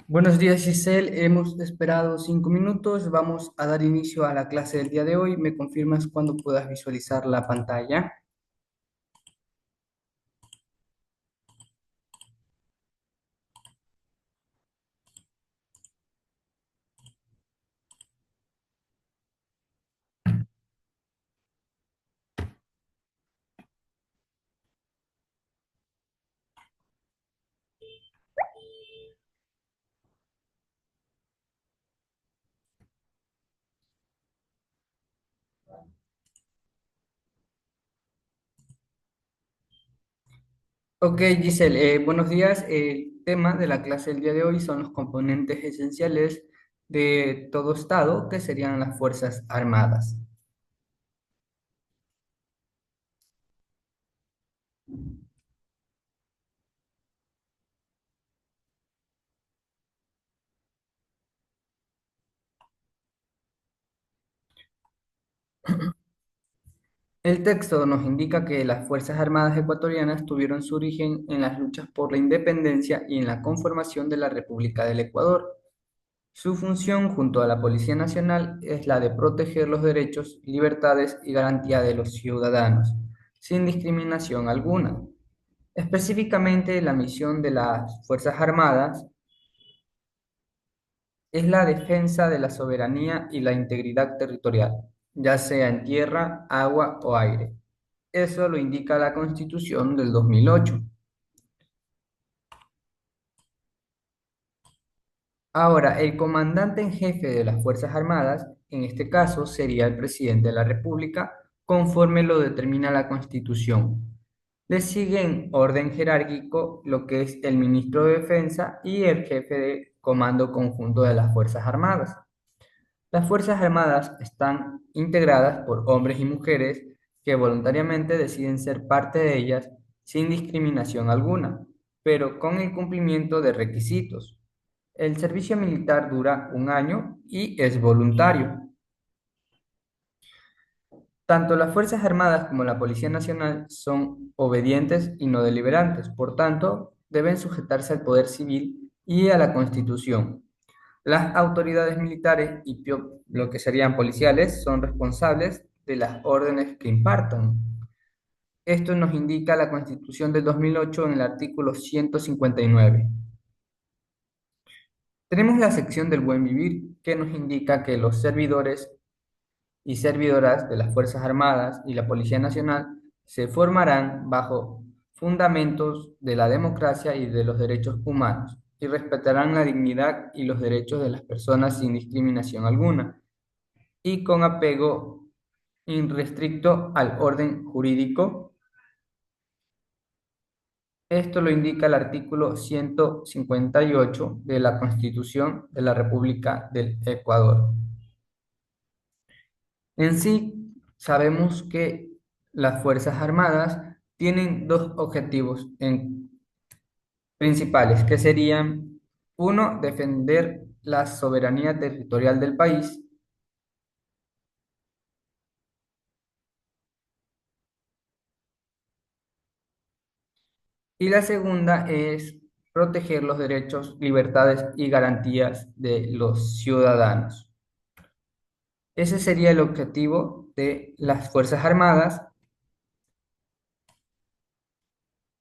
Buenos días, Giselle. Hemos esperado 5 minutos. Vamos a dar inicio a la clase del día de hoy. ¿Me confirmas cuándo puedas visualizar la pantalla? Ok, Giselle, buenos días. El tema de la clase del día de hoy son los componentes esenciales de todo Estado, que serían las Fuerzas Armadas. El texto nos indica que las Fuerzas Armadas ecuatorianas tuvieron su origen en las luchas por la independencia y en la conformación de la República del Ecuador. Su función, junto a la Policía Nacional, es la de proteger los derechos, libertades y garantía de los ciudadanos, sin discriminación alguna. Específicamente, la misión de las Fuerzas Armadas es la defensa de la soberanía y la integridad territorial, ya sea en tierra, agua o aire. Eso lo indica la Constitución del 2008. Ahora, el comandante en jefe de las Fuerzas Armadas, en este caso, sería el presidente de la República, conforme lo determina la Constitución. Le sigue en orden jerárquico lo que es el ministro de Defensa y el jefe de Comando Conjunto de las Fuerzas Armadas. Las Fuerzas Armadas están integradas por hombres y mujeres que voluntariamente deciden ser parte de ellas sin discriminación alguna, pero con el cumplimiento de requisitos. El servicio militar dura 1 año y es voluntario. Tanto las Fuerzas Armadas como la Policía Nacional son obedientes y no deliberantes, por tanto, deben sujetarse al poder civil y a la Constitución. Las autoridades militares y lo que serían policiales son responsables de las órdenes que impartan. Esto nos indica la Constitución del 2008 en el artículo 159. Tenemos la sección del buen vivir, que nos indica que los servidores y servidoras de las Fuerzas Armadas y la Policía Nacional se formarán bajo fundamentos de la democracia y de los derechos humanos y respetarán la dignidad y los derechos de las personas sin discriminación alguna y con apego irrestricto al orden jurídico. Esto lo indica el artículo 158 de la Constitución de la República del Ecuador. En sí, sabemos que las Fuerzas Armadas tienen dos objetivos principales, que serían, uno, defender la soberanía territorial del país, y la segunda es proteger los derechos, libertades y garantías de los ciudadanos. Ese sería el objetivo de las Fuerzas Armadas.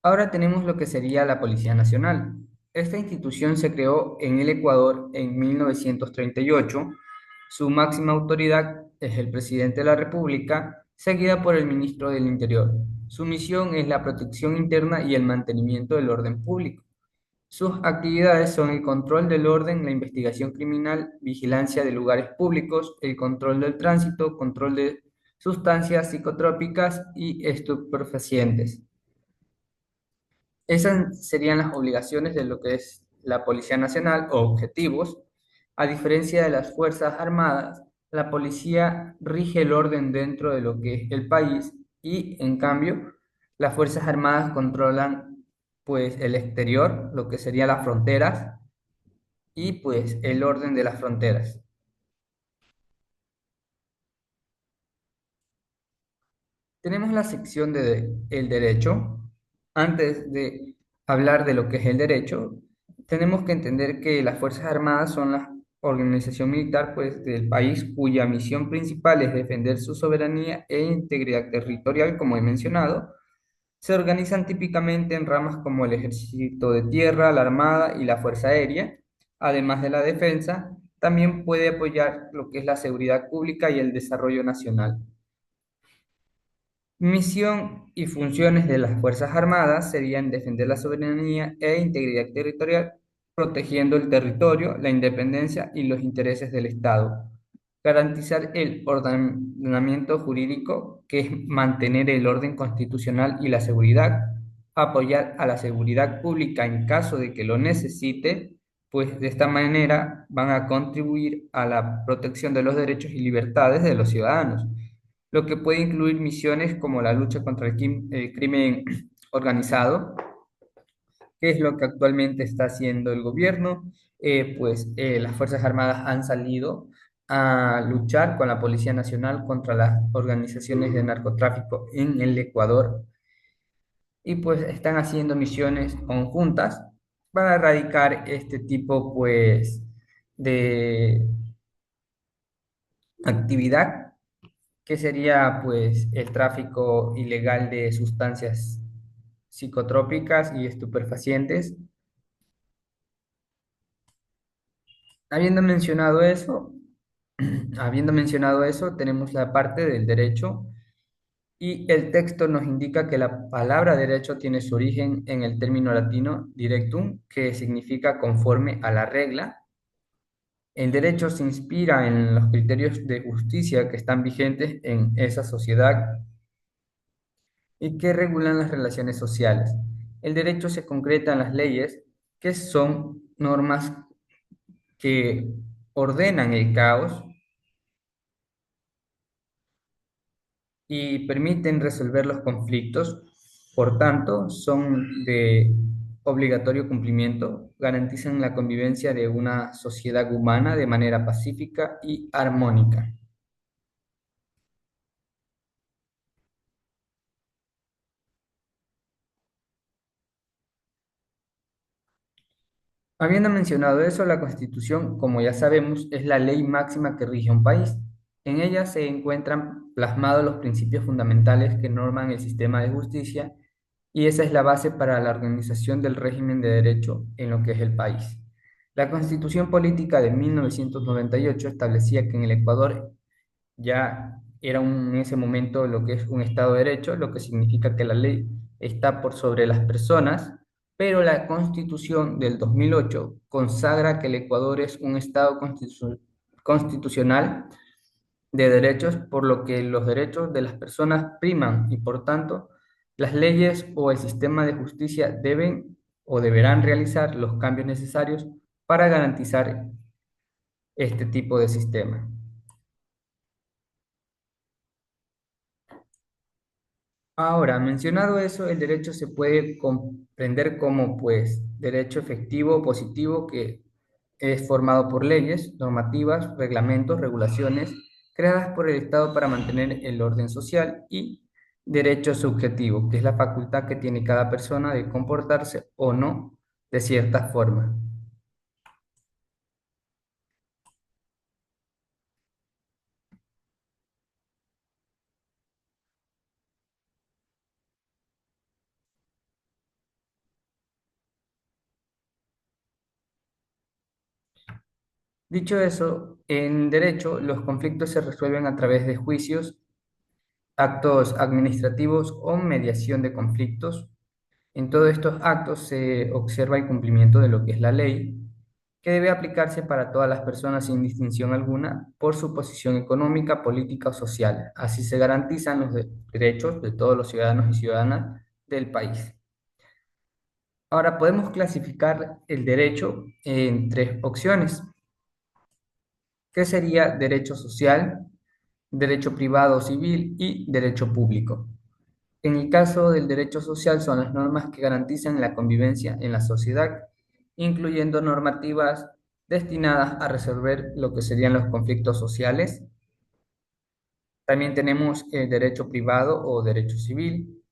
Ahora tenemos lo que sería la Policía Nacional. Esta institución se creó en el Ecuador en 1938. Su máxima autoridad es el presidente de la República, seguida por el ministro del Interior. Su misión es la protección interna y el mantenimiento del orden público. Sus actividades son el control del orden, la investigación criminal, vigilancia de lugares públicos, el control del tránsito, control de sustancias psicotrópicas y estupefacientes. Esas serían las obligaciones de lo que es la Policía Nacional o objetivos. A diferencia de las Fuerzas Armadas, la policía rige el orden dentro de lo que es el país y, en cambio, las Fuerzas Armadas controlan pues el exterior, lo que serían las fronteras y pues el orden de las fronteras. Tenemos la sección de el derecho. Antes de hablar de lo que es el derecho, Tenemos que entender que las Fuerzas Armadas son la organización militar pues, del país cuya misión principal es defender su soberanía e integridad territorial, como he mencionado. Se organizan típicamente en ramas como el ejército de tierra, la armada y la fuerza aérea. Además de la defensa, también puede apoyar lo que es la seguridad pública y el desarrollo nacional. Misión y funciones de las Fuerzas Armadas serían defender la soberanía e integridad territorial, protegiendo el territorio, la independencia y los intereses del Estado. Garantizar el ordenamiento jurídico, que es mantener el orden constitucional y la seguridad. Apoyar a la seguridad pública en caso de que lo necesite, pues de esta manera van a contribuir a la protección de los derechos y libertades de los ciudadanos, lo que puede incluir misiones como la lucha contra el crimen organizado, que es lo que actualmente está haciendo el gobierno. Las Fuerzas Armadas han salido a luchar con la Policía Nacional contra las organizaciones de narcotráfico en el Ecuador y pues están haciendo misiones conjuntas para erradicar este tipo de actividad, que sería pues el tráfico ilegal de sustancias psicotrópicas y estupefacientes. Habiendo mencionado eso, habiendo mencionado eso, tenemos la parte del derecho y el texto nos indica que la palabra derecho tiene su origen en el término latino directum, que significa conforme a la regla. El derecho se inspira en los criterios de justicia que están vigentes en esa sociedad y que regulan las relaciones sociales. El derecho se concreta en las leyes, que son normas que ordenan el caos y permiten resolver los conflictos. Por tanto, son de obligatorio cumplimiento, garantizan la convivencia de una sociedad humana de manera pacífica y armónica. Habiendo mencionado eso, la Constitución, como ya sabemos, es la ley máxima que rige un país. En ella se encuentran plasmados los principios fundamentales que norman el sistema de justicia y esa es la base para la organización del régimen de derecho en lo que es el país. La Constitución Política de 1998 establecía que en el Ecuador ya era en ese momento lo que es un Estado de Derecho, lo que significa que la ley está por sobre las personas, pero la Constitución del 2008 consagra que el Ecuador es un Estado constitucional de derechos, por lo que los derechos de las personas priman y por tanto las leyes o el sistema de justicia deben o deberán realizar los cambios necesarios para garantizar este tipo de sistema. Ahora, mencionado eso, el derecho se puede comprender como, pues, derecho efectivo positivo que es formado por leyes, normativas, reglamentos, regulaciones creadas por el Estado para mantener el orden social y derecho subjetivo, que es la facultad que tiene cada persona de comportarse o no de cierta forma. Dicho eso, en derecho los conflictos se resuelven a través de juicios, actos administrativos o mediación de conflictos. En todos estos actos se observa el cumplimiento de lo que es la ley, que debe aplicarse para todas las personas sin distinción alguna por su posición económica, política o social. Así se garantizan los derechos de todos los ciudadanos y ciudadanas del país. Ahora podemos clasificar el derecho en tres opciones, que sería derecho social, derecho privado o civil y derecho público. En el caso del derecho social son las normas que garantizan la convivencia en la sociedad, incluyendo normativas destinadas a resolver lo que serían los conflictos sociales. También tenemos el derecho privado o derecho civil,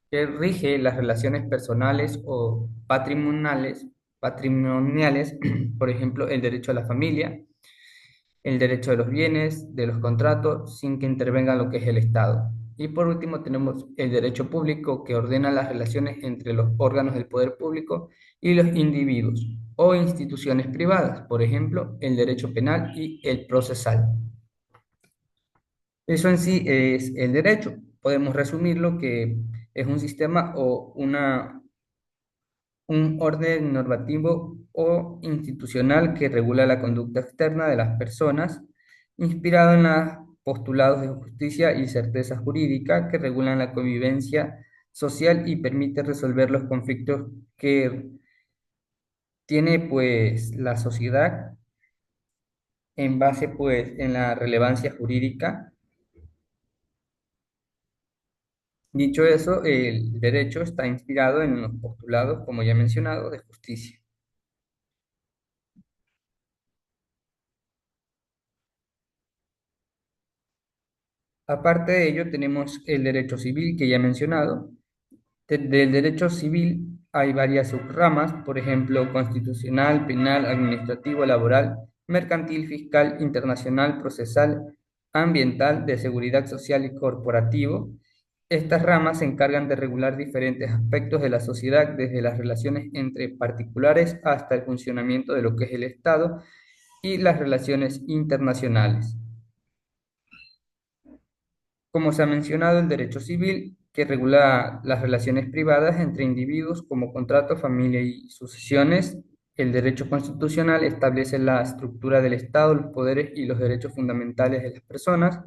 que rige las relaciones personales o patrimoniales patrimoniales, por ejemplo, el derecho a la familia, el derecho de los bienes, de los contratos, sin que intervenga lo que es el Estado. Y por último tenemos el derecho público que ordena las relaciones entre los órganos del poder público y los individuos o instituciones privadas, por ejemplo, el derecho penal y el procesal. Eso en sí es el derecho. Podemos resumirlo que es un sistema o un orden normativo o institucional que regula la conducta externa de las personas, inspirado en los postulados de justicia y certeza jurídica que regulan la convivencia social y permite resolver los conflictos que tiene pues la sociedad en base pues en la relevancia jurídica. Dicho eso, el derecho está inspirado en los postulados, como ya he mencionado, de justicia. Aparte de ello, tenemos el derecho civil que ya he mencionado. Del derecho civil hay varias subramas, por ejemplo, constitucional, penal, administrativo, laboral, mercantil, fiscal, internacional, procesal, ambiental, de seguridad social y corporativo. Estas ramas se encargan de regular diferentes aspectos de la sociedad, desde las relaciones entre particulares hasta el funcionamiento de lo que es el Estado y las relaciones internacionales. Como se ha mencionado, el derecho civil, que regula las relaciones privadas entre individuos como contrato, familia y sucesiones. El derecho constitucional establece la estructura del Estado, los poderes y los derechos fundamentales de las personas.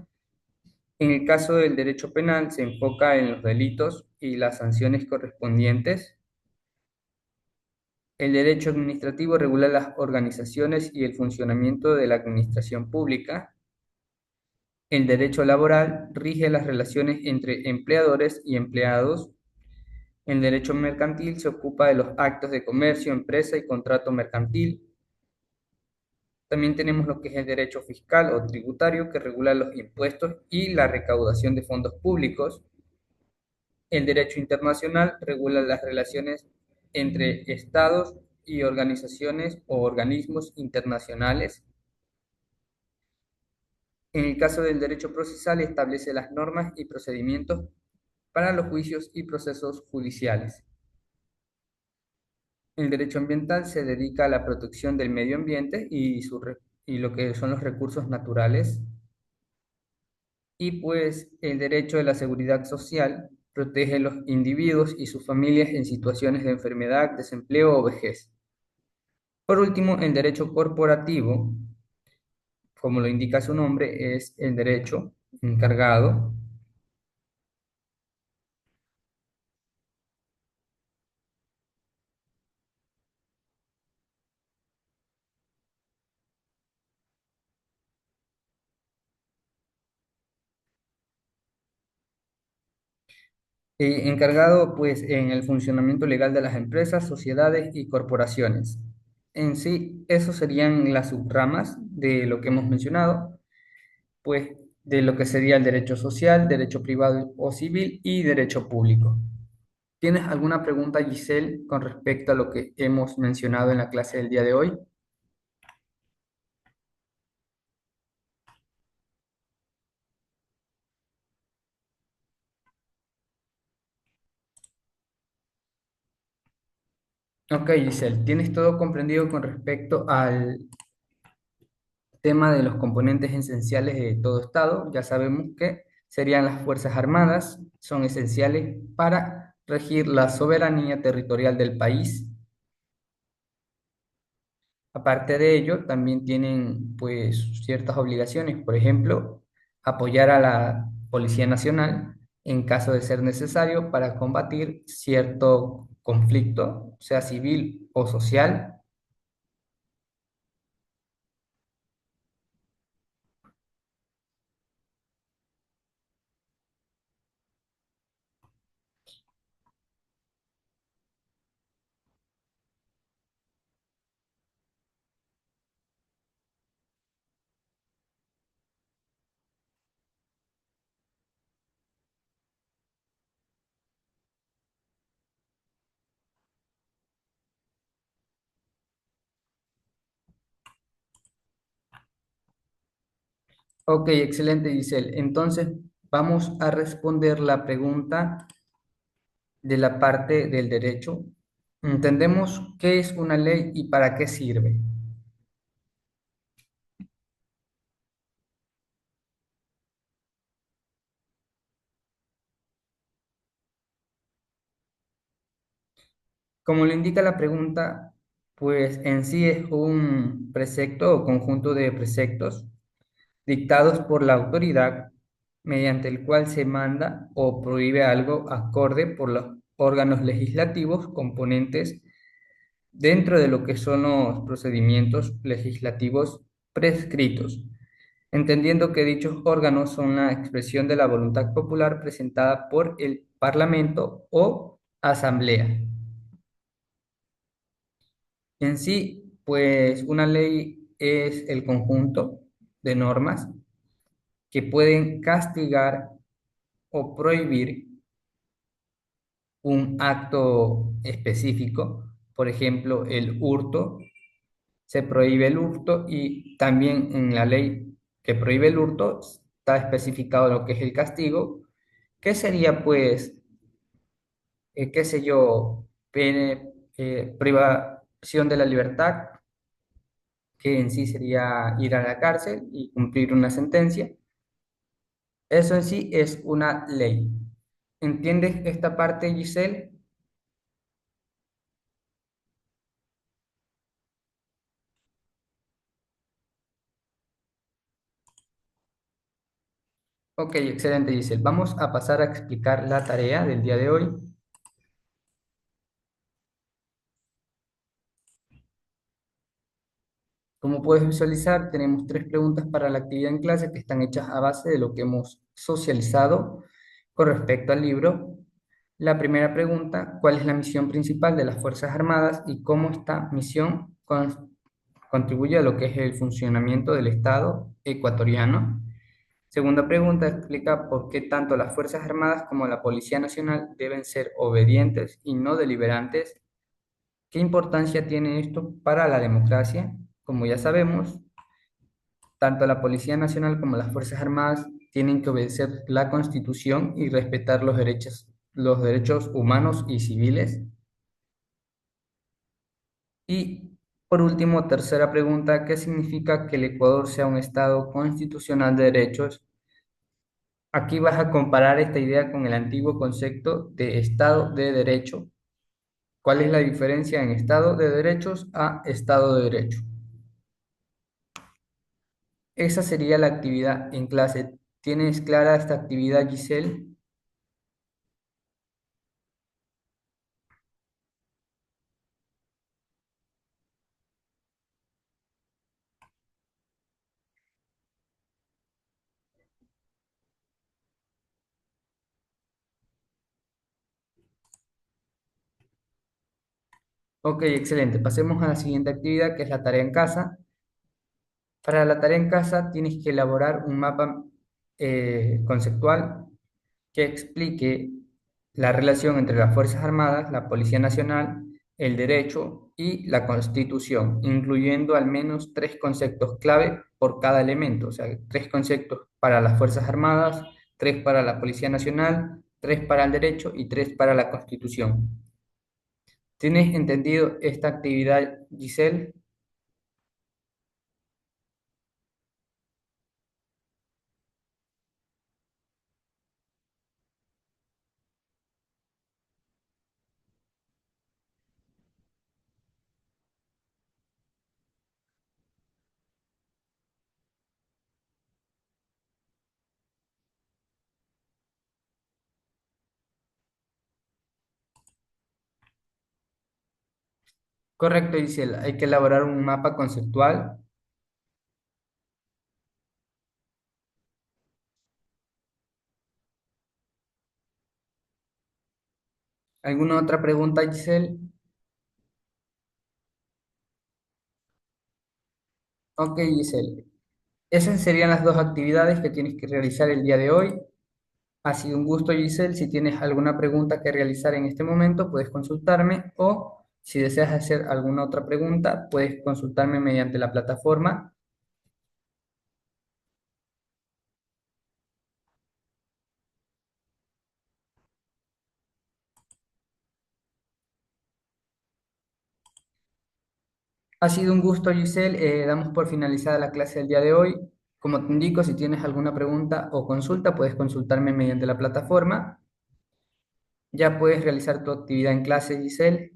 En el caso del derecho penal, se enfoca en los delitos y las sanciones correspondientes. El derecho administrativo regula las organizaciones y el funcionamiento de la administración pública. El derecho laboral rige las relaciones entre empleadores y empleados. El derecho mercantil se ocupa de los actos de comercio, empresa y contrato mercantil. También tenemos lo que es el derecho fiscal o tributario, que regula los impuestos y la recaudación de fondos públicos. El derecho internacional regula las relaciones entre estados y organizaciones o organismos internacionales. En el caso del derecho procesal, establece las normas y procedimientos para los juicios y procesos judiciales. El derecho ambiental se dedica a la protección del medio ambiente y lo que son los recursos naturales. Y pues el derecho de la seguridad social protege a los individuos y sus familias en situaciones de enfermedad, desempleo o vejez. Por último, el derecho corporativo, como lo indica su nombre, es el derecho encargado. Encargado pues en el funcionamiento legal de las empresas, sociedades y corporaciones. En sí, esos serían las subramas de lo que hemos mencionado, pues de lo que sería el derecho social, derecho privado o civil y derecho público. ¿Tienes alguna pregunta, Giselle, con respecto a lo que hemos mencionado en la clase del día de hoy? Ok, Giselle, ¿tienes todo comprendido con respecto al tema de los componentes esenciales de todo Estado? Ya sabemos que serían las Fuerzas Armadas, son esenciales para regir la soberanía territorial del país. Aparte de ello, también tienen pues ciertas obligaciones, por ejemplo, apoyar a la Policía Nacional en caso de ser necesario para combatir cierto conflicto, sea civil o social. Ok, excelente, Giselle. Entonces, vamos a responder la pregunta de la parte del derecho. Entendemos qué es una ley y para qué sirve. Como lo indica la pregunta, pues en sí es un precepto o conjunto de preceptos dictados por la autoridad mediante el cual se manda o prohíbe algo acorde por los órganos legislativos componentes dentro de lo que son los procedimientos legislativos prescritos, entendiendo que dichos órganos son la expresión de la voluntad popular presentada por el Parlamento o Asamblea. En sí, pues una ley es el conjunto de normas que pueden castigar o prohibir un acto específico. Por ejemplo, el hurto, se prohíbe el hurto y también en la ley que prohíbe el hurto está especificado lo que es el castigo, que sería pues, qué sé yo, privación de la libertad, que en sí sería ir a la cárcel y cumplir una sentencia. Eso en sí es una ley. ¿Entiendes esta parte, Giselle? Ok, excelente, Giselle. Vamos a pasar a explicar la tarea del día de hoy. Como puedes visualizar, tenemos tres preguntas para la actividad en clase que están hechas a base de lo que hemos socializado con respecto al libro. La primera pregunta, ¿cuál es la misión principal de las Fuerzas Armadas y cómo esta misión contribuye a lo que es el funcionamiento del Estado ecuatoriano? Segunda pregunta, explica por qué tanto las Fuerzas Armadas como la Policía Nacional deben ser obedientes y no deliberantes. ¿Qué importancia tiene esto para la democracia? Como ya sabemos, tanto la Policía Nacional como las Fuerzas Armadas tienen que obedecer la Constitución y respetar los derechos humanos y civiles. Y por último, tercera pregunta, ¿qué significa que el Ecuador sea un Estado constitucional de derechos? Aquí vas a comparar esta idea con el antiguo concepto de Estado de Derecho. ¿Cuál es la diferencia en Estado de Derechos a Estado de Derecho? Esa sería la actividad en clase. ¿Tienes clara esta actividad, Giselle? Ok, excelente. Pasemos a la siguiente actividad, que es la tarea en casa. Para la tarea en casa tienes que elaborar un mapa conceptual que explique la relación entre las Fuerzas Armadas, la Policía Nacional, el derecho y la Constitución, incluyendo al menos tres conceptos clave por cada elemento, o sea, tres conceptos para las Fuerzas Armadas, tres para la Policía Nacional, tres para el derecho y tres para la Constitución. ¿Tienes entendido esta actividad, Giselle? Correcto, Giselle. Hay que elaborar un mapa conceptual. ¿Alguna otra pregunta, Giselle? Ok, Giselle. Esas serían las dos actividades que tienes que realizar el día de hoy. Ha sido un gusto, Giselle. Si tienes alguna pregunta que realizar en este momento, puedes consultarme o si deseas hacer alguna otra pregunta, puedes consultarme mediante la plataforma. Ha sido un gusto, Giselle. Damos por finalizada la clase del día de hoy. Como te indico, si tienes alguna pregunta o consulta, puedes consultarme mediante la plataforma. Ya puedes realizar tu actividad en clase, Giselle.